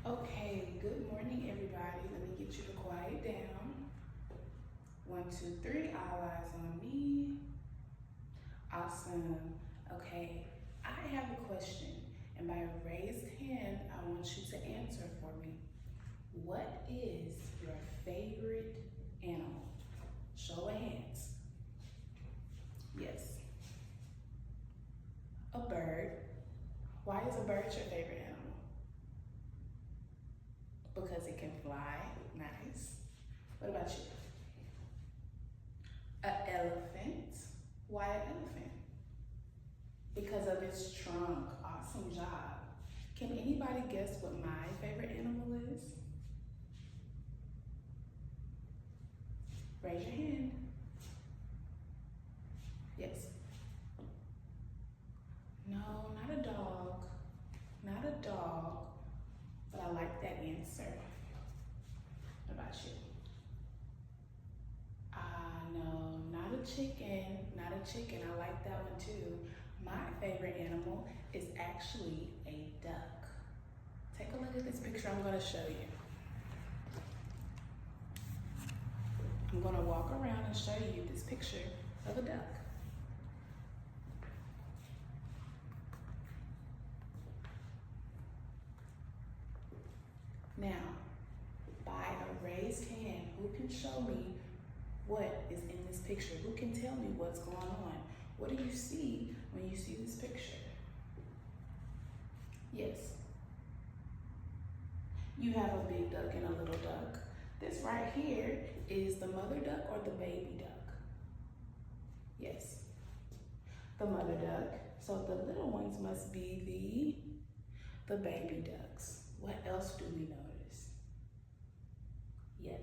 Okay, good morning, everybody. Let me get you to quiet down. 1, 2, 3, all eyes on me. Awesome. Okay, I have a question, and by raised hand, I want you to answer for me. What is your favorite animal? Show of hands. Yes. A bird. Why is a bird your favorite animal? Because it can fly. Nice. What about you? An elephant. Why an elephant? Because of its trunk. Awesome job. Can anybody guess what my favorite animal is? Raise your hand. Yes. No, not a dog. Not a dog. But I like that answer. What about you? No, not a chicken. Not a chicken. I like that one too. My favorite animal is actually a duck. Take a look at this picture I'm going to show you. I'm going to walk around and show you this picture of a duck. Now, by a raised hand, who can show me what is in this picture? Who can tell me what's going on? What do you see when you see this picture? Yes. You have a big duck and a little duck. This right here is the mother duck or the baby duck? Yes. The mother duck. So the little ones must be the baby ducks. What else do we notice? Yes.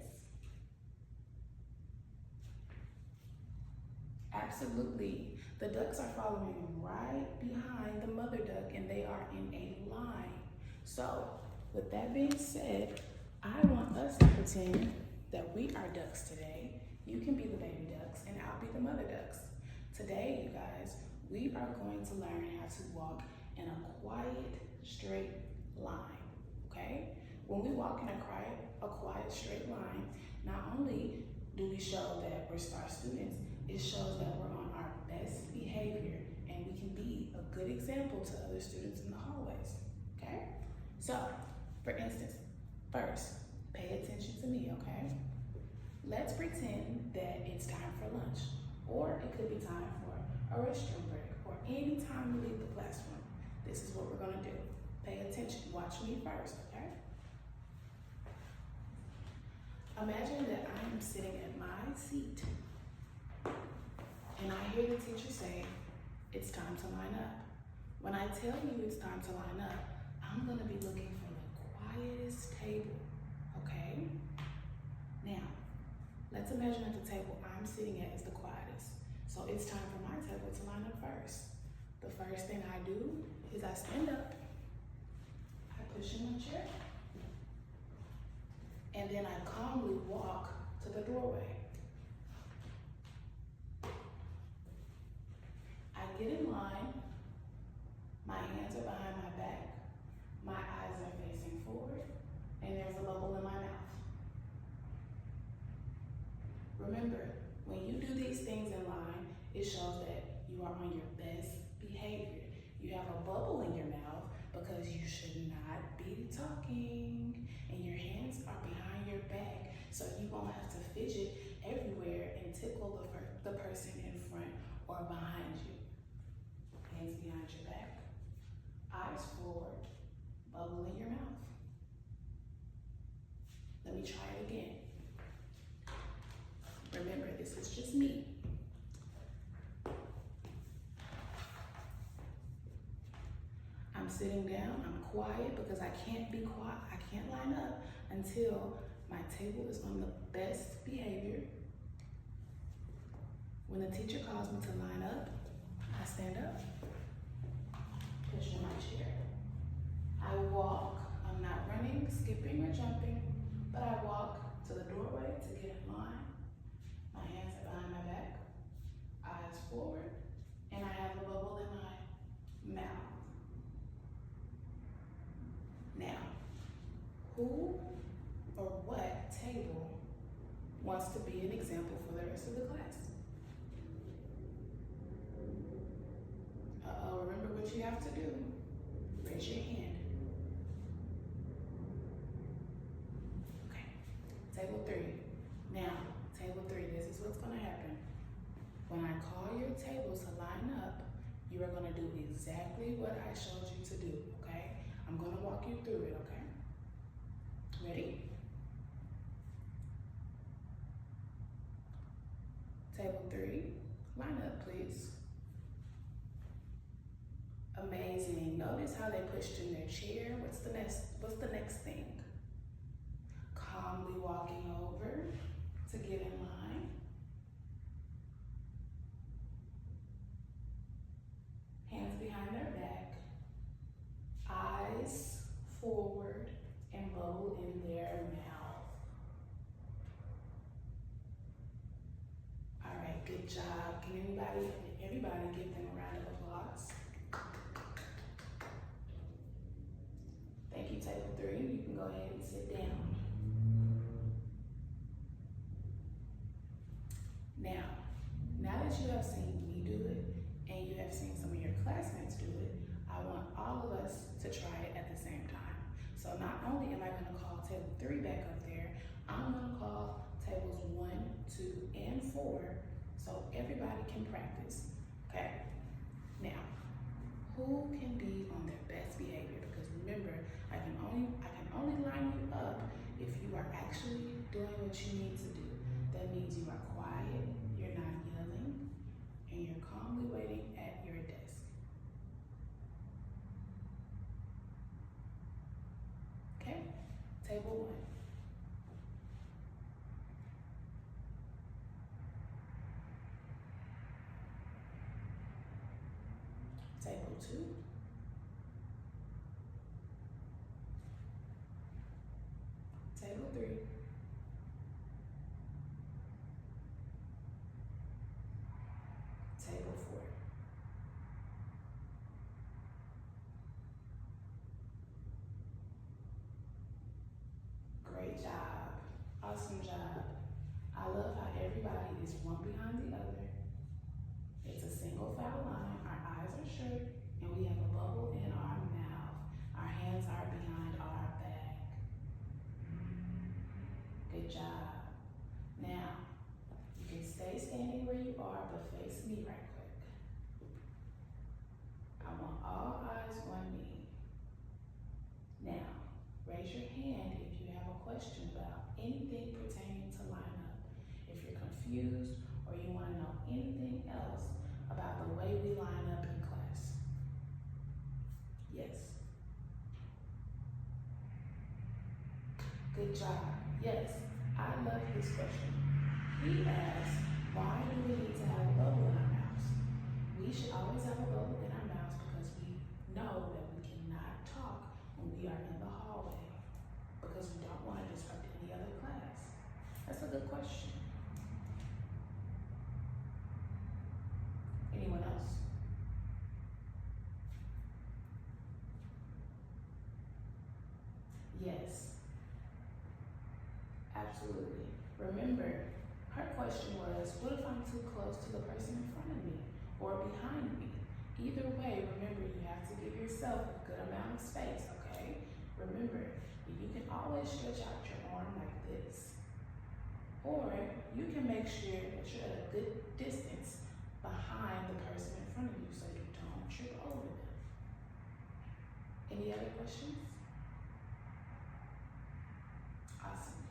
Absolutely. The ducks are following right behind the mother duck and they are in a line. So, with that being said, I want us to pretend that we are ducks today. You can be the baby ducks and I'll be the mother ducks. Today, you guys, we are going to learn how to walk in a quiet, straight line, okay? When we walk in a quiet, straight line, not only do we show that we're star students, it shows that we're on our best behavior and we can be a good example to other students in the hallways, okay? So, for instance, first, pay attention to me, okay? Let's pretend that it's time for lunch, or it could be time for a restroom break, or any time we leave the classroom. This is what we're gonna do. Pay attention, watch me first, okay? Imagine that I am sitting at my seat and I hear the teacher say, it's time to line up. When I tell you it's time to line up, I'm gonna be looking for the quietest table, okay? Now, let's imagine that the table I'm sitting at is the quietest. So it's time for my table to line up first. The first thing I do is I stand up, I push in my chair, and then I calmly walk to the doorway. I get in line, my hands are behind my back, my eyes are facing forward, and there's a bubble in my mouth. Remember, when you do these things in line, it shows that you are on your best behavior. You have a bubble in your mouth because you should not be talking, and your hands are behind your back, so you won't have to fidget everywhere and tickle the person in front or behind you. Hands behind your back, eyes forward, bubble in your mouth. Let me try it again. Remember, this is just me. I'm sitting down, I'm quiet because I can't be quiet, I can't line up until my table is on the best behavior. When the teacher calls me to line up, I stand up, push in my chair. I walk, I'm not running, skipping, or jumping, but I walk to the doorway to get in line. My hands are behind my back, eyes forward, and I have a bubble in my mouth. Now, Who or what table wants to be an example for the rest of the class? Remember what you have to do. Raise your hand. Okay, table 3. Now, table 3, this is what's gonna happen. When I call your tables to line up, you are gonna do exactly what I showed you to do, okay? I'm gonna walk you through it, okay? Ready? Table 3, line up, please. Amazing. Notice how they pushed in their chair. What's the next thing? Calmly walking over to get in line. Hands behind their back. Eyes forward and bubble in their mouth. All right, good job. Can everybody give them a round of applause? Thank you, table 3. You can go ahead and sit down. Now that you have seen me do it, and you have seen some of your classmates do it, I want all of us to try it at the same time. So not only am I gonna call table 3 back up there, I'm gonna call tables 1, 2, and 4, so everybody can practice, okay? Now, who can be on their best behavior? Because remember, I can only line you up if you are actually doing what you need to do. That means you are quiet, you're not yelling, and you're calmly waiting at your desk. Okay, table 1. Table 2. Table 3. Table 4. Great job. Awesome job. I love how everybody is one behind the other. It's a single file line. Our eyes are shut, and we have a bubble in our mouth. Our hands are behind our back. Good job. Now, you can stay standing where you are, but face me right quick. I want all eyes on me. Now, raise your hand if you have a question about anything pertaining to lineup. If you're confused or you want to know anything else about the way we line up in class. Yes. Good job. Yes, I love this question. He asked, why do we need to have a bubble in our mouths? We should always have a bubble in our mouths because we know that we cannot talk when we are in the hallway because we don't want to disrupt any other class. That's a good question. Anyone else? Yes, absolutely. Remember, her question was, what if I'm too close to the person in front of me or behind me? Either way, remember, you have to give yourself a good amount of space, okay? Remember, you can always stretch out your arm like this. Or you can make sure that you're at a good distance behind the person in front of you so you don't trip over them. Any other questions? Awesome.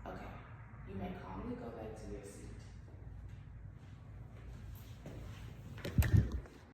Okay, you may calmly go back to your seat.